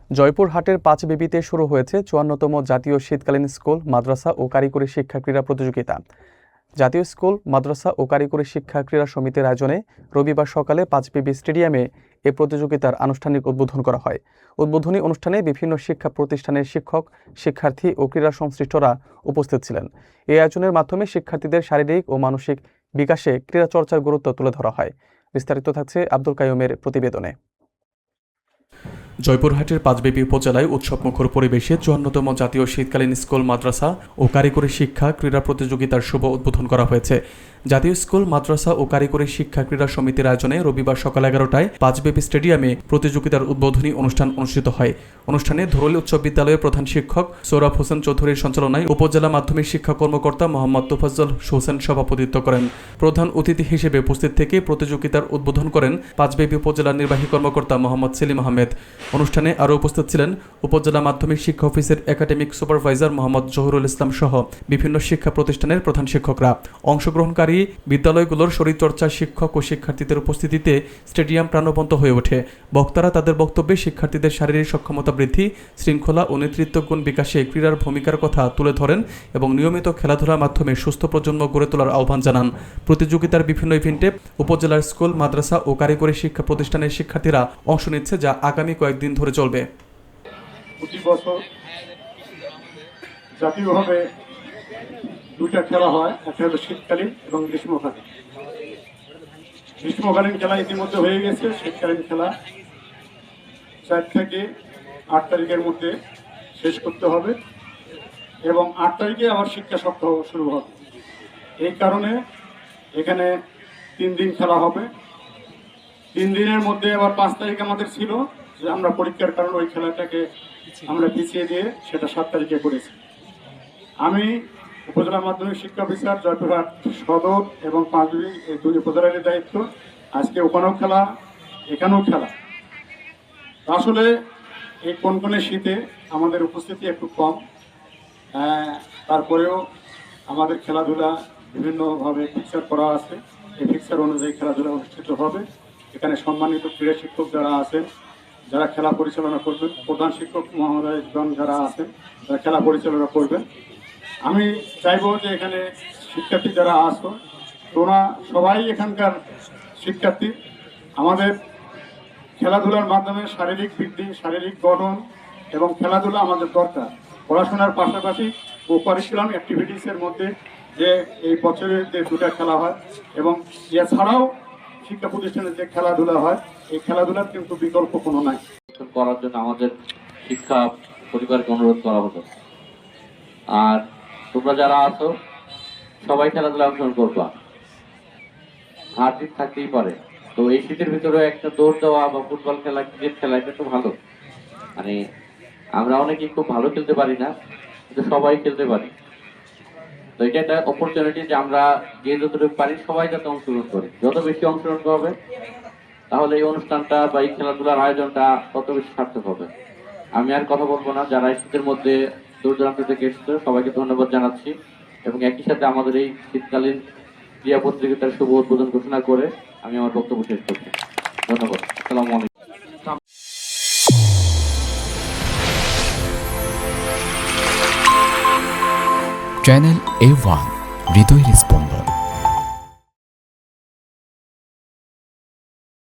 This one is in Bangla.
জয়পুরহাটের পাঁচবিবিতে শুরু হয়েছে ৫৪তম জাতীয় শীতকালীন স্কুল, মাদ্রাসা ও কারিগরি শিক্ষা ক্রীড়া প্রতিযোগিতা। জাতীয় স্কুল, মাদ্রাসা ও কারিগরি শিক্ষা ক্রীড়া সমিতির আয়োজনে রবিবার সকালে পাঁচবিবি স্টেডিয়ামে এ প্রতিযোগিতার আনুষ্ঠানিক উদ্বোধন করা হয়। উদ্বোধনী অনুষ্ঠানে বিভিন্ন শিক্ষা প্রতিষ্ঠানের শিক্ষক, শিক্ষার্থী ও ক্রীড়া সংশ্লিষ্টরা উপস্থিত ছিলেন। এই আয়োজনের মাধ্যমে শিক্ষার্থীদের শারীরিক ও মানসিক বিকাশে ক্রীড়া চর্চার গুরুত্ব তুলে ধরা হয়। বিস্তারিত থাকছে আব্দুল কাইয়ুমের প্রতিবেদনে। জয়পুরহাটের পাঁচবিবি উপজেলায় উৎসবমুখর পরিবেশে ৫৪তম জাতীয় শীতকালীন স্কুল, মাদ্রাসা ও কারিগরি শিক্ষা ক্রীড়া প্রতিযোগিতার শুভ উদ্বোধন করা হয়েছে। জাতীয় স্কুল, মাদ্রাসা ও কারিগরি শিক্ষা ক্রীড়া সমিতির আয়োজনে রবিবার সকাল ১১টায় পাঁচবিবি স্টেডিয়ামে প্রতিযোগিতার উদ্বোধনী অনুষ্ঠান অনুষ্ঠিত হয়। অনুষ্ঠানে ধরলী উচ্চ বিদ্যালয়ের প্রধান শিক্ষক সোহরাব হোসেন চৌধুরীর সঞ্চালনায় উপজেলা মাধ্যমিক শিক্ষা কর্মকর্তা মোহাম্মদ তোফাজ্জল হোসেন সভাপতিত্ব করেন। প্রধান অতিথি হিসেবে উপস্থিত থেকে প্রতিযোগিতার উদ্বোধন করেন পাঁচবিবি উপজেলার নির্বাহী কর্মকর্তা মোহাম্মদ সেলিম আহমেদ। অনুষ্ঠানে আরও উপস্থিত ছিলেন উপজেলা মাধ্যমিক শিক্ষা অফিসের একাডেমিক সুপারভাইজার মোহাম্মদ জহুরুল ইসলাম সহ বিভিন্ন শিক্ষা প্রতিষ্ঠানের প্রধান শিক্ষকরা। অংশগ্রহণকারী বিদ্যালয়গুলোর শরীরচর্চা শিক্ষক ও শিক্ষার্থীদের উপস্থিতিতে স্টেডিয়াম প্রাণবন্ত হয়ে ওঠে। বক্তারা তাদের বক্তব্যে শিক্ষার্থীদের শারীরিক সক্ষমতা বৃদ্ধি, শৃঙ্খলা ও নেতৃত্বগুণ বিকাশে ক্রীড়ার ভূমিকার কথা তুলে ধরেন এবং নিয়মিত খেলাধুলার মাধ্যমে সুস্থ প্রজন্ম গড়ে তোলার আহ্বান জানান। প্রতিযোগিতার বিভিন্ন ইভেন্টে উপজেলার স্কুল, মাদ্রাসা ও কারিগরি শিক্ষা প্রতিষ্ঠানের শিক্ষার্থীরা অংশ নিচ্ছে, যা আগামী কয়েকদিন ধরে চলবে। প্রতি বছর জাতীয়ভাবে দুইটা খেলা হয়, একটা হলো শীতকালীন এবং গ্রীষ্মকালীন। গ্রীষ্মকালীন খেলা ইতিমধ্যে হয়ে গেছে। শীতকালীন খেলা ৪ থেকে ৮ তারিখের মধ্যে শেষ করতে হবে এবং ৮ তারিখে আবার শিক্ষা সপ্তাহ শুরু হবে। এই কারণে এখানে ৩ দিন খেলা হবে। ৩ দিনের মধ্যে আবার ৫ তারিখ আমাদের ছিল যে আমরা পরীক্ষার কারণে ওই খেলাটাকে আমরা পিছিয়ে দিয়ে সেটা ৭ তারিখে করেছি। আমি উপজেলা মাধ্যমিক শিক্ষা অফিসার জয়পুরহাট সদর এবং পাঁচবিবি এই দুই উপজেলার দায়িত্ব। আজকে ওখানেও খেলা, এখানেও খেলা। আসলে এই কনকনে শীতে আমাদের উপস্থিতি একটু কম, তারপরেও আমাদের খেলাধুলা বিভিন্নভাবে ফিক্সার করা আছে। এই ফিক্সার অনুযায়ী খেলাধুলা অনুষ্ঠিত হবে। এখানে সম্মানিত ক্রীড়া শিক্ষক যারা আছেন, যারা খেলা পরিচালনা করবেন, প্রধান শিক্ষক মহোদয়গণ যারা আছেন, তারা খেলা পরিচালনা করবেন। আমি চাইবো যে এখানে শিক্ষার্থী যারা আসো, তোমরা সবাই এখানকার শিক্ষার্থী। আমাদের খেলাধুলার মাধ্যমে শারীরিক বৃদ্ধি, শারীরিক গঠন এবং খেলাধুলা আমাদের দরকার। পড়াশোনার পাশাপাশি ও কারিকুলাম অ্যাক্টিভিটিসের মধ্যে যে এই বছরের যে দুটা খেলা হয় এবং এছাড়াও শিক্ষা প্রতিষ্ঠানের যে খেলাধুলা হয়, এই খেলাধুলার কিন্তু বিকল্প কোনো নাই। করার জন্য আমাদের শিক্ষা পরিবারকে অনুরোধ করা হতো। আর তোমরা যারা আছো সবাই খেলাধুলা অংশগ্রহণ করবা, হার জিত থাকতেই পারে। তো এই শীতের ভিতরে একটা দৌড় দেওয়া বা ফুটবল খেলা, ক্রিকেট খেলা, এটা তো ভালো। মানে আমরা অনেকেই খুব ভালো খেলতে পারি না, কিন্তু সবাই খেলতে পারি। তো এটা একটা অপরচুনিটি যে আমরা যে যতটুকু পারি সবাই যাতে অংশগ্রহণ করি। যত বেশি অংশগ্রহণ করবে তাহলে এই অনুষ্ঠানটা বা এই খেলাধুলার আয়োজনটা তত বেশি সার্থক হবে। আমি আর কথা বলবো না। যারা এই শীতের মধ্যে দূর দূরান্ত থেকে এসেছে সবাইকে ধন্যবাদ জানাচ্ছি এবং একই সাথে আমাদের এই শীতকালীন ক্রীড়া প্রতিযোগিতার শুভ উদ্বোধন ঘোষণা করে আমি আমার বক্তব্য শেষ করছি। ধন্যবাদ। আসসালামু আলাইকুম। চ্যানেল A1 হৃদয়ের স্পন্দন।